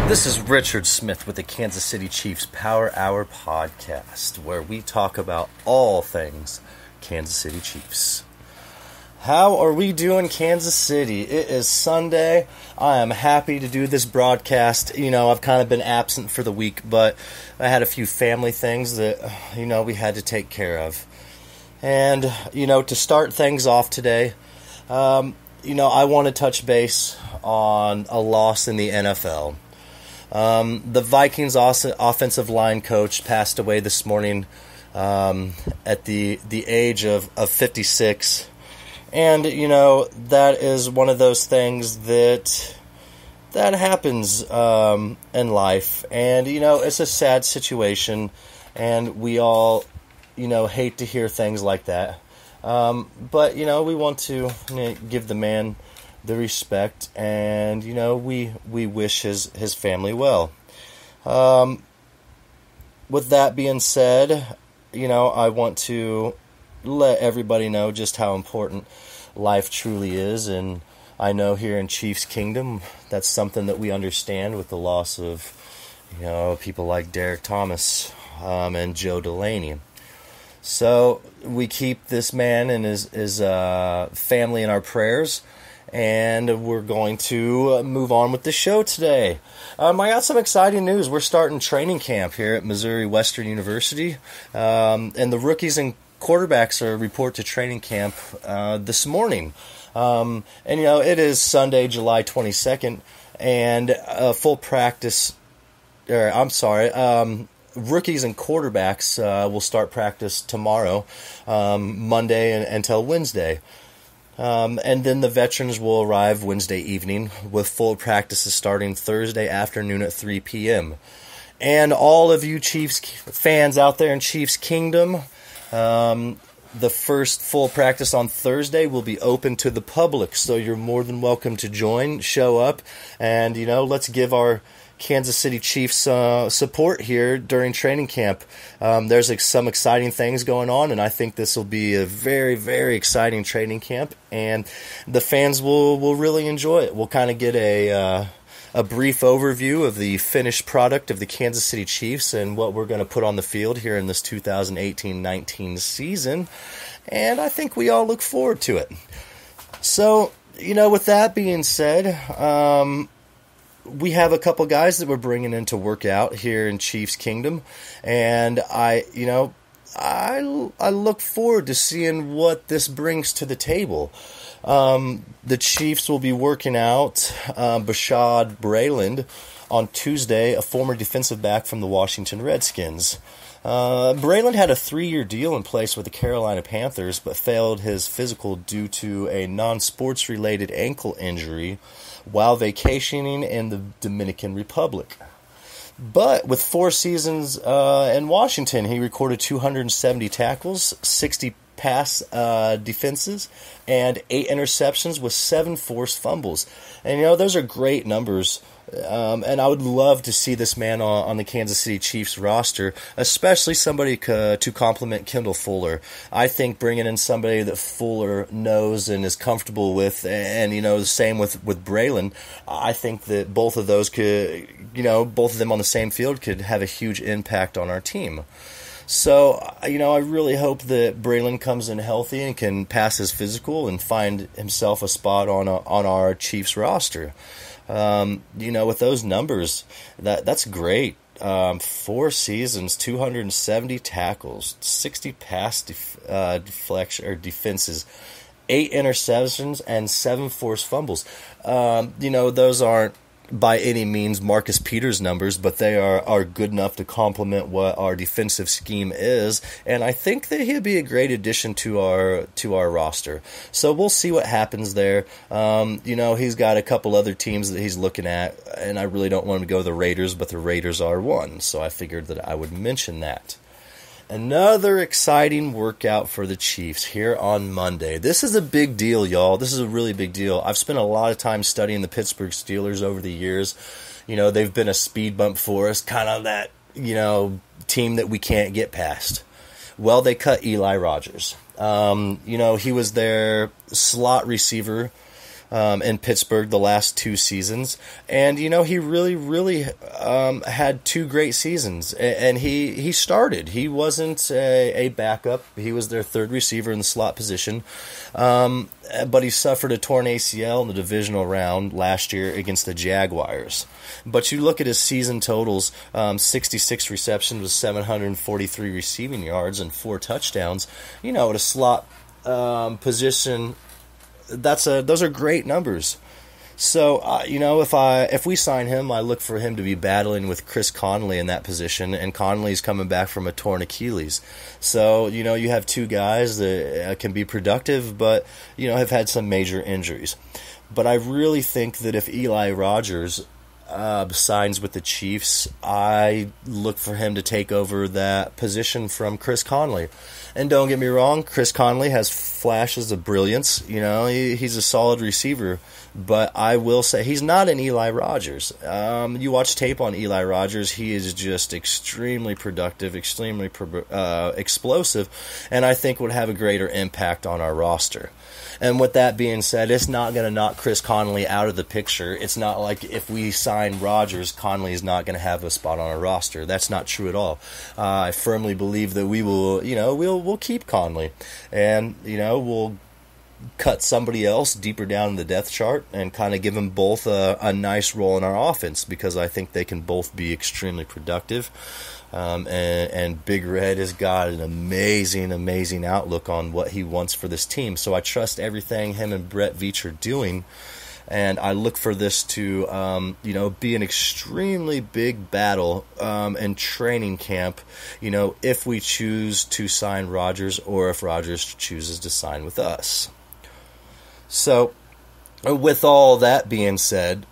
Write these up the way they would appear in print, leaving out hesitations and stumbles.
This is Richard Smith with the Kansas City Chiefs Power Hour podcast, where we talk about all things Kansas City Chiefs. How are we doing, Kansas City? It is Sunday. I am happy to do this broadcast. I've kind of been absent for the week, but I had a few family things that, we had to take care of. And, to start things off today, I want to touch base on a loss in the NFL. The Vikings offensive line coach passed away this morning at the age of 56. And, that is one of those things that happens in life. And, it's a sad situation, and we all, hate to hear things like that. But, we want to give the man the respect, and, we wish his family well. With that being said, I want to let everybody know just how important life truly is, and I know here in Chiefs Kingdom, that's something that we understand with the loss of, people like Derek Thomas and Joe Delaney. So we keep this man and his family in our prayers, and we're going to move on with the show today. I got some exciting news. We're starting training camp here at Missouri Western University, and the rookies and quarterbacks are report to training camp this morning. It is Sunday, July 22nd, and full practice, rookies and quarterbacks will start practice tomorrow, Monday until Wednesday. And then the veterans will arrive Wednesday evening, with full practices starting Thursday afternoon at 3 p.m. And all of you Chiefs fans out there in Chiefs Kingdom, the first full practice on Thursday will be open to the public, so you're more than welcome to join, show up, and, let's give our Kansas City Chiefs support here during training camp. There's some exciting things going on, and I think this will be a very, very exciting training camp, and the fans will really enjoy it. We'll kind of get a brief overview of the finished product of the Kansas City Chiefs and what we're going to put on the field here in this 2018-19 season, and I think we all look forward to it. So, with that being said, we have a couple guys that we're bringing in to work out here in Chiefs Kingdom, and I look forward to seeing what this brings to the table. The Chiefs will be working out Bashaud Breeland on Tuesday, a former defensive back from the Washington Redskins. Breeland had a 3-year deal in place with the Carolina Panthers, but failed his physical due to a non-sports related ankle injury while vacationing in the Dominican Republic. But with 4 seasons in Washington, he recorded 270 tackles, 60 pass defenses, and 8 interceptions with 7 forced fumbles. And, those are great numbers. And I would love to see this man on the Kansas City Chiefs roster, especially somebody to complement Kendall Fuller. I think bringing in somebody that Fuller knows and is comfortable with, and, the same with Breeland, I think that both of those could, both of them on the same field could have a huge impact on our team. So, I really hope that Breeland comes in healthy and can pass his physical and find himself a spot on our Chiefs roster. With those numbers, that's great. 4 seasons, 270 tackles, 60 pass defenses, 8 interceptions, and 7 forced fumbles. Those aren't by any means Marcus Peters numbers, but they are good enough to complement what our defensive scheme is, and I think that he'll be a great addition to our roster. So we'll see what happens there. He's got a couple other teams that he's looking at, and I really don't want him to go to the Raiders, but the Raiders are one, so I figured that I would mention that. Another exciting workout for the Chiefs here on Monday. This is a big deal, y'all. This is a really big deal. I've spent a lot of time studying the Pittsburgh Steelers over the years. They've been a speed bump for us, kind of that, team that we can't get past. Well, they cut Eli Rogers. He was their slot receiver in Pittsburgh the last 2 seasons, and he really had 2 great seasons. And he started. He wasn't a backup. He was their third receiver in the slot position, but he suffered a torn ACL in the divisional round last year against the Jaguars. But you look at his season totals: 66 receptions with 743 receiving yards and 4 touchdowns. At a slot position, those are great numbers. So if we sign him, I look for him to be battling with Chris Conley in that position, and Conley's coming back from a torn Achilles. So you have 2 guys that can be productive, but have had some major injuries. But I really think that if Eli Rogers signs with the Chiefs, I look for him to take over that position from Chris Conley. And don't get me wrong, Chris Conley has flashes of brilliance. He's a solid receiver, but I will say he's not an Eli Rogers. You watch tape on Eli Rogers, he is just extremely productive, extremely explosive, and I think would have a greater impact on our roster. And with that being said, it's not going to knock Chris Conley out of the picture. It's not like if we sign Rodgers, Conley is not going to have a spot on our roster. That's not true at all. I firmly believe that we will, we'll keep Conley, and we'll cut somebody else deeper down in the depth chart and kind of give them both a nice role in our offense, because I think they can both be extremely productive. And Big Red has got an amazing outlook on what he wants for this team. So I trust everything him and Brett Veach are doing, and I look for this to, be an extremely big battle in training camp, if we choose to sign Rodgers or if Rodgers chooses to sign with us. So with all that being said,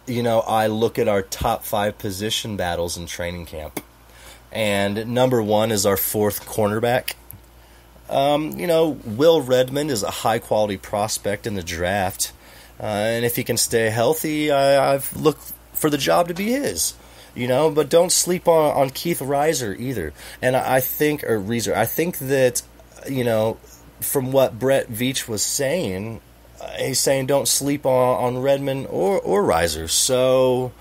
I look at our top 5 position battles in training camp. And number 1 is our 4th cornerback. Will Redmond is a high-quality prospect in the draft. And if he can stay healthy, I've looked for the job to be his. But don't sleep on Keith Reiser either. And I think that, from what Brett Veach was saying, he's saying don't sleep on Redmond or Reiser. So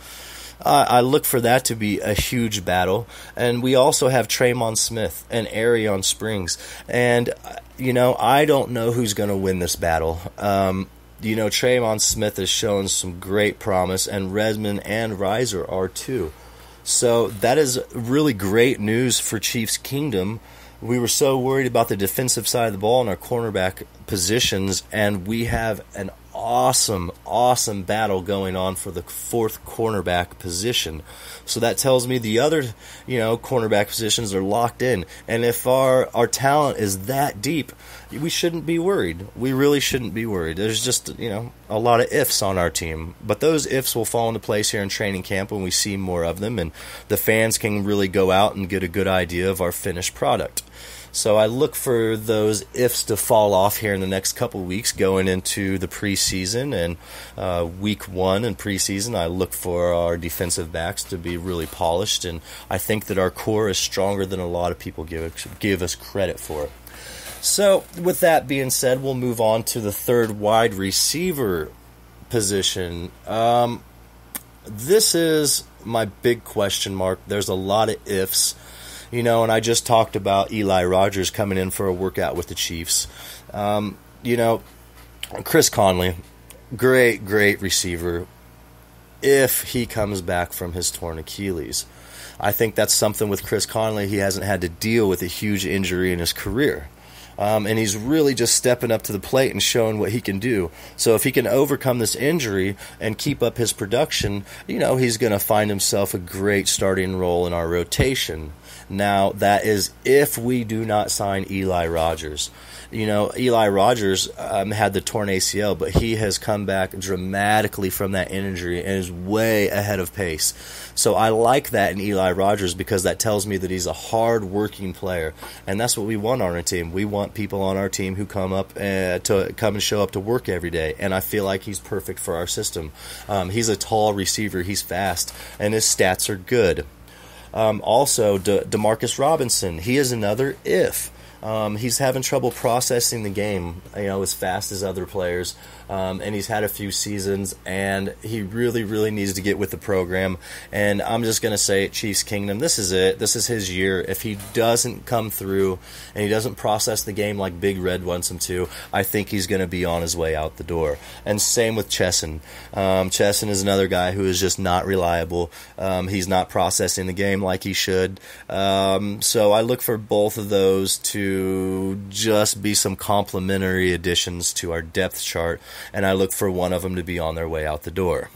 I look for that to be a huge battle. And we also have Tremon Smith and Arion Springs. And, I don't know who's going to win this battle. Tremon Smith has shown some great promise, and Redmond and Reiser are too. So that is really great news for Chiefs Kingdom. We were so worried about the defensive side of the ball in our cornerback positions, and we have an awesome battle going on for the 4th cornerback position. So that tells me the other, cornerback positions are locked in. And if our talent is that deep, we shouldn't be worried. We really shouldn't be worried. There's just, a lot of ifs on our team. But those ifs will fall into place here in training camp when we see more of them, and the fans can really go out and get a good idea of our finished product. So I look for those ifs to fall off here in the next couple weeks going into the preseason. And week 1 in preseason, I look for our defensive backs to be really polished. And I think that our core is stronger than a lot of people give us credit for. So with that being said, we'll move on to the 3rd wide receiver position. This is my big question mark. There's a lot of ifs. And I just talked about Eli Rogers coming in for a workout with the Chiefs. Chris Conley, great receiver, if he comes back from his torn Achilles. I think that's something with Chris Conley. He hasn't had to deal with a huge injury in his career. And he's really just stepping up to the plate and showing what he can do. So if he can overcome this injury and keep up his production, he's going to find himself a great starting role in our rotation. Now, that is if we do not sign Eli Rogers. Eli Rogers had the torn ACL, but he has come back dramatically from that injury and is way ahead of pace. So I like that in Eli Rogers, because that tells me that he's a hard-working player, and that's what we want on our team. We want people on our team who come and show up to work every day, and I feel like he's perfect for our system. He's a tall receiver, he's fast, and his stats are good. Also, DeMarcus Robinson, he is another if. He's having trouble processing the game, as fast as other players. And he's had a few seasons, and he really, really needs to get with the program. And I'm just going to say at Chiefs Kingdom, this is it. This is his year. If he doesn't come through and he doesn't process the game like Big Red wants him to, I think he's going to be on his way out the door. And same with Chesson. Chesson is another guy who is just not reliable. He's not processing the game like he should. So I look for both of those to just be some complementary additions to our depth chart, and I look for one of them to be on their way out the door.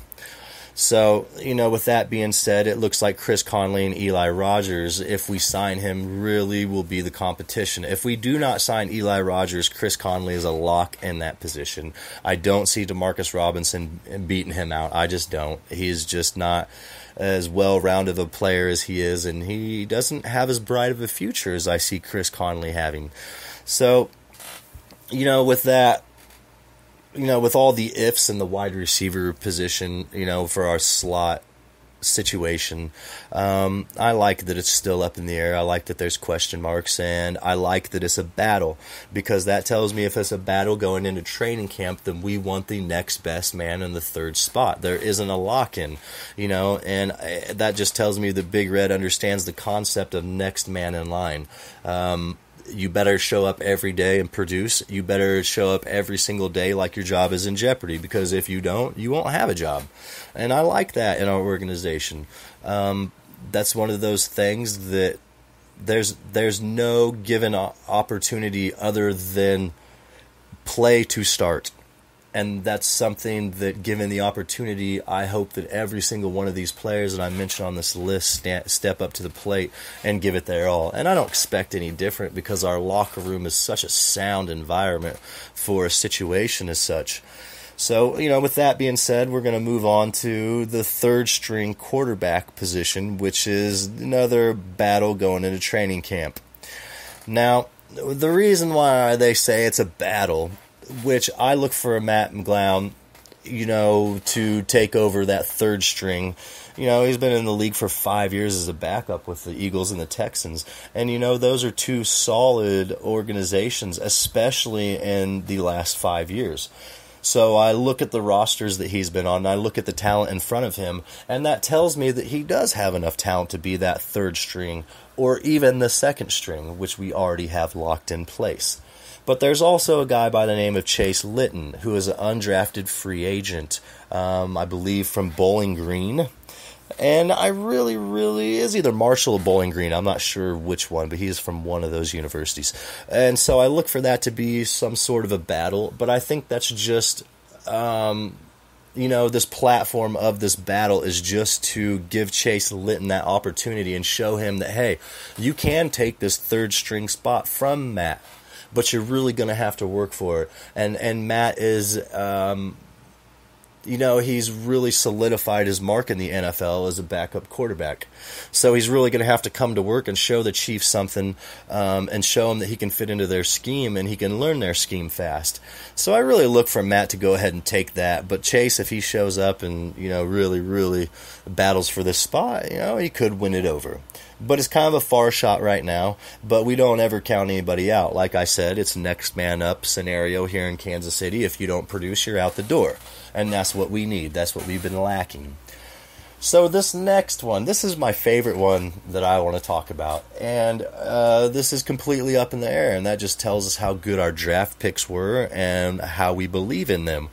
So, with that being said, it looks like Chris Conley and Eli Rogers, if we sign him, really will be the competition. If we do not sign Eli Rogers, Chris Conley is a lock in that position. I don't see Demarcus Robinson beating him out. I just don't. He's just not as well-rounded of a player as he is, and he doesn't have as bright of a future as I see Chris Conley having. So, with that, with all the ifs in the wide receiver position, for our slot situation, I like that it's still up in the air. I like that there's question marks, and I like that it's a battle, because that tells me if it's a battle going into training camp, then we want the next best man in the third spot. There isn't a lock-in, and that just tells me that Big Red understands the concept of next man in line. You better show up every day and produce. You better show up every single day like your job is in jeopardy, because if you don't, you won't have a job. And I like that in our organization. That's one of those things that there's no given opportunity other than play to start. And that's something that, given the opportunity, I hope that every single one of these players that I mentioned on this list step up to the plate and give it their all. And I don't expect any different, because our locker room is such a sound environment for a situation as such. So, with that being said, we're going to move on to the third-string quarterback position, which is another battle going into training camp. Now, the reason why they say it's a battle, which I look for Matt McGlown, to take over that third string. He's been in the league for 5 years as a backup with the Eagles and the Texans. And, those are two solid organizations, especially in the last 5 years. So I look at the rosters that he's been on, and I look at the talent in front of him, and that tells me that he does have enough talent to be that third string, or even the second string, which we already have locked in place. But there's also a guy by the name of Chase Litton, who is an undrafted free agent, I believe from Bowling Green. And I really is either Marshall or Bowling Green. I'm not sure which one, but he is from one of those universities. And so I look for that to be some sort of a battle, but I think that's just, this platform of this battle is just to give Chase Litton that opportunity and show him that, hey, you can take this third string spot from Matt, but you're really going to have to work for it. And Matt is, he's really solidified his mark in the NFL as a backup quarterback. So he's really going to have to come to work and show the Chiefs something, and show them that he can fit into their scheme and he can learn their scheme fast. So I really look for Matt to go ahead and take that. But Chase, if he shows up and, really battles for this spot, he could win it over. But it's kind of a far shot right now, but we don't ever count anybody out. Like I said, it's next man up scenario here in Kansas City. If you don't produce, you're out the door. And that's what we need. That's what we've been lacking. So this next one, this is my favorite one that I want to talk about. And this is completely up in the air, and that just tells us how good our draft picks were and how we believe in them.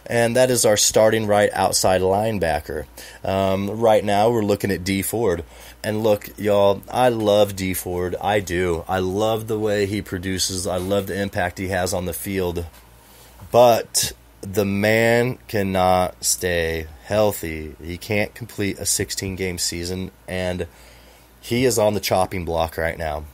And that is our starting right outside linebacker. Right now, we're looking at Dee Ford. And look, y'all, I love Dee Ford. I do. I love the way he produces. I love the impact he has on the field. But the man cannot stay healthy. He can't complete a 16-game season, and he is on the chopping block right now.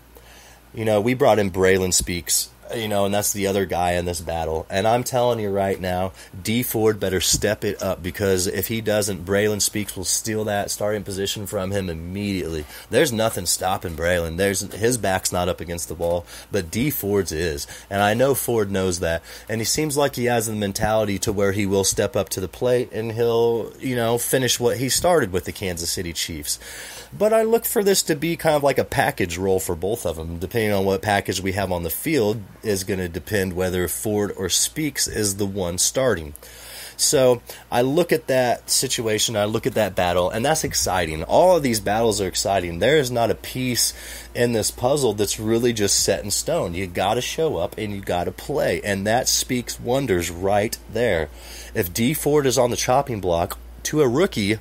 We brought in Braylon Speaks And that's the other guy in this battle. And I'm telling you right now, D Ford better step it up, because if he doesn't, Braylon Speaks will steal that starting position from him immediately. There's nothing stopping Braylon. His back's not up against the wall, but D Ford's is. And I know Ford knows that. And he seems like he has the mentality to where he will step up to the plate and he'll, finish what he started with the Kansas City Chiefs. But I look for this to be kind of like a package role for both of them. Depending on what package we have on the field is going to depend whether Ford or Speaks is the one starting. So I look at that situation, I look at that battle, and that's exciting. All of these battles are exciting. There is not a piece in this puzzle that's really just set in stone. You got to show up and you got to play, and that speaks wonders right there. If D Ford is on the chopping block to a rookie,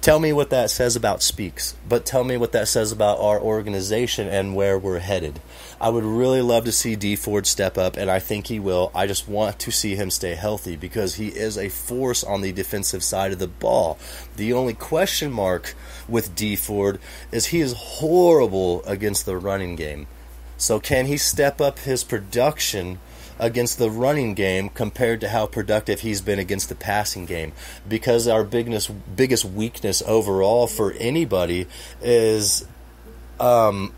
tell me what that says about Speaks, but tell me what that says about our organization and where we're headed. I would really love to see D Ford step up, and I think he will. I just want to see him stay healthy, because he is a force on the defensive side of the ball. The only question mark with D Ford is he is horrible against the running game. So can he step up his production against the running game compared to how productive he's been against the passing game? Because our biggest weakness overall for anybody is, can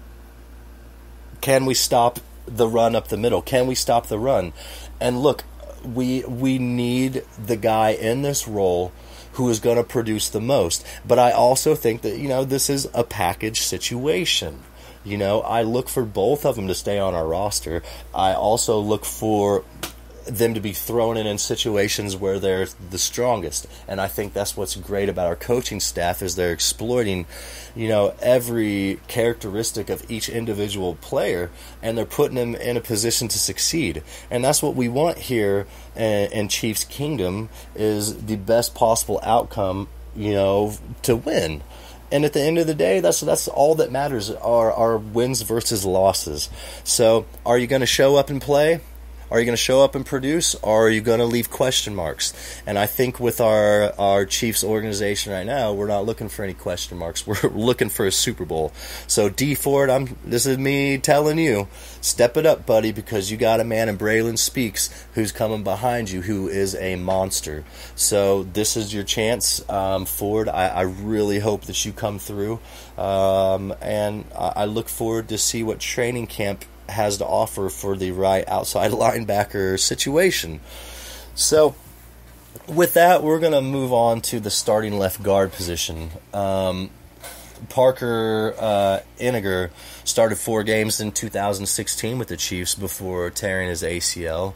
we stop the run up the middle? Can we stop the run? And look, we need the guy in this role who is going to produce the most. But I also think that, this is a package situation. I look for both of them to stay on our roster. I also look for them to be thrown in situations where they're the strongest. And I think that's what's great about our coaching staff, is they're exploiting, every characteristic of each individual player, and they're putting them in a position to succeed. And that's what we want here in Chiefs Kingdom, is the best possible outcome, to win. And at the end of the day, that's all that matters, are wins versus losses. So are you going to show up and play? Are you going to show up and produce, or are you going to leave question marks? And I think with our Chiefs organization right now, we're not looking for any question marks. We're looking for a Super Bowl. So D Ford, this is me telling you, step it up, buddy, because you got a man in Braylon Speaks who's coming behind you, who is a monster. So this is your chance, Ford. I really hope that you come through, and I look forward to see what training camp has to offer for the right outside linebacker situation. So with that, we're going to move on to the starting left guard position. Parker Iniger started 4 games in 2016 with the Chiefs before tearing his ACL,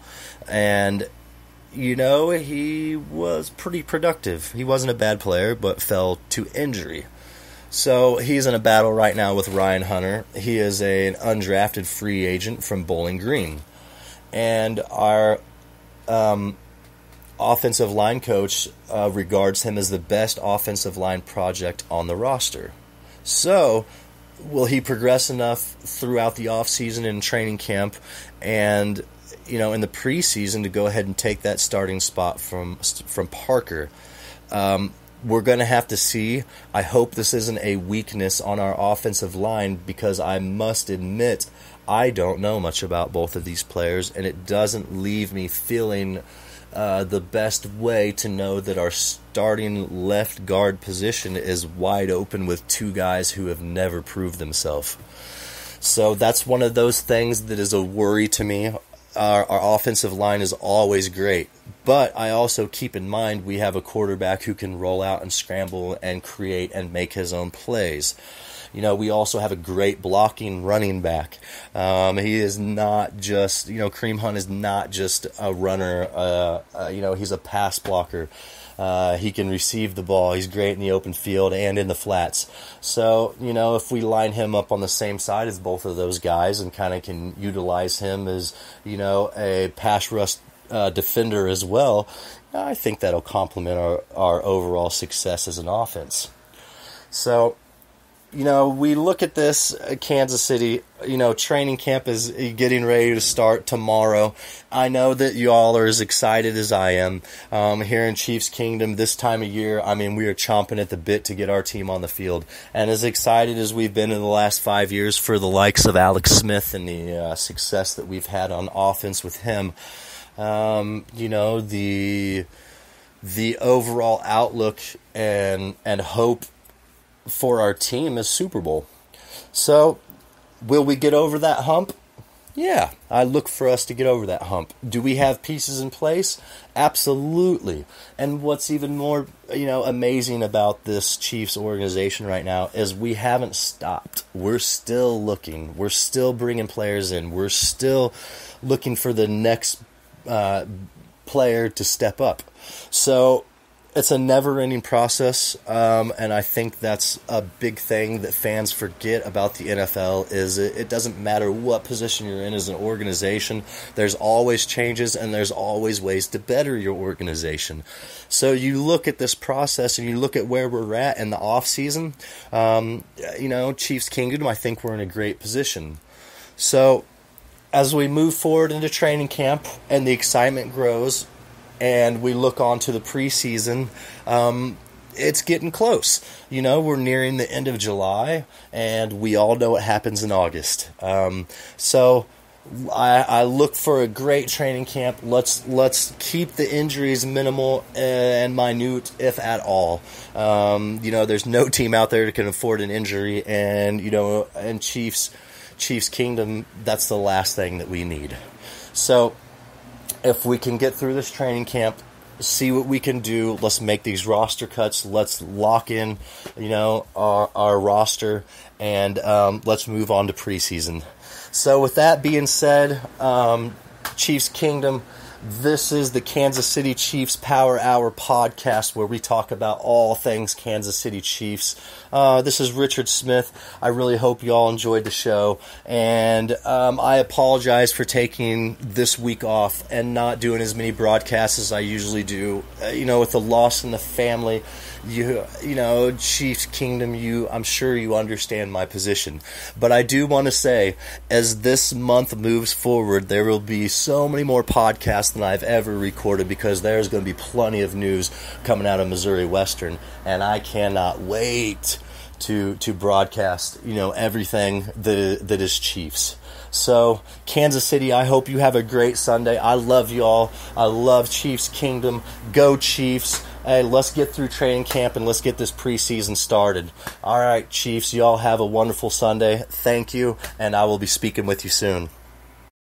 and he was pretty productive. He wasn't a bad player, but fell to injury. So he's in a battle right now with Ryan Hunter. He is an undrafted free agent from Bowling Green. And our offensive line coach regards him as the best offensive line project on the roster. So will he progress enough throughout the offseason and training camp and, in the preseason to go ahead and take that starting spot from Parker? We're going to have to see. I hope this isn't a weakness on our offensive line, because I must admit I don't know much about both of these players, and it doesn't leave me feeling the best way to know that our starting left guard position is wide open with 2 guys who have never proved themselves. So that's one of those things that is a worry to me. Our offensive line is always great, but I also keep in mind we have a quarterback who can roll out and scramble and create and make his own plays. We also have a great blocking running back. He is not just, Kareem Hunt is not just a runner. He's a pass blocker. He can receive the ball. He's great in the open field and in the flats. So, if we line him up on the same side as both of those guys and kind of can utilize him as, a pass rush defender as well, I think that'll complement our overall success as an offense. So we look at this, Kansas City, training camp is getting ready to start tomorrow. I know that y'all are as excited as I am. Here in Chiefs Kingdom, this time of year, we are chomping at the bit to get our team on the field. And as excited as we've been in the last 5 years for the likes of Alex Smith and the success that we've had on offense with him, the overall outlook and hope for our team is Super Bowl. So, will we get over that hump? Yeah, I look for us to get over that hump. Do we have pieces in place? Absolutely. And what's even more, amazing about this Chiefs organization right now is we haven't stopped. We're still looking. We're still bringing players in. We're still looking for the next player to step up. So, it's a never-ending process, and I think that's a big thing that fans forget about the NFL is it doesn't matter what position you're in as an organization. There's always changes, and there's always ways to better your organization. So you look at this process, and you look at where we're at in the off-season. Chiefs Kingdom, I think we're in a great position. So as we move forward into training camp and the excitement grows, and we look on to the preseason, it's getting close. We're nearing the end of July, and we all know what happens in August. So I look for a great training camp. Let's keep the injuries minimal and minute, if at all. There's no team out there that can afford an injury, and and Chiefs Kingdom, that's the last thing that we need. So if we can get through this training camp, see what we can do, let's make these roster cuts, let's lock in, our roster, and let's move on to preseason. So with that being said, Chiefs Kingdom, this is the Kansas City Chiefs Power Hour podcast where we talk about all things Kansas City Chiefs. This is Richard Smith. I really hope you all enjoyed the show, and I apologize for taking this week off and not doing as many broadcasts as I usually do. With the loss in the family, Chiefs Kingdom, I'm sure you understand my position. But I do want to say, as this month moves forward, there will be so many more podcasts than I've ever recorded because there's going to be plenty of news coming out of Missouri Western, and I cannot wait to broadcast, everything that is Chiefs. So, Kansas City, I hope you have a great Sunday. I love you all. I love Chiefs Kingdom. Go Chiefs. Hey, let's get through training camp and let's get this preseason started. All right, Chiefs, you all have a wonderful Sunday. Thank you, and I will be speaking with you soon.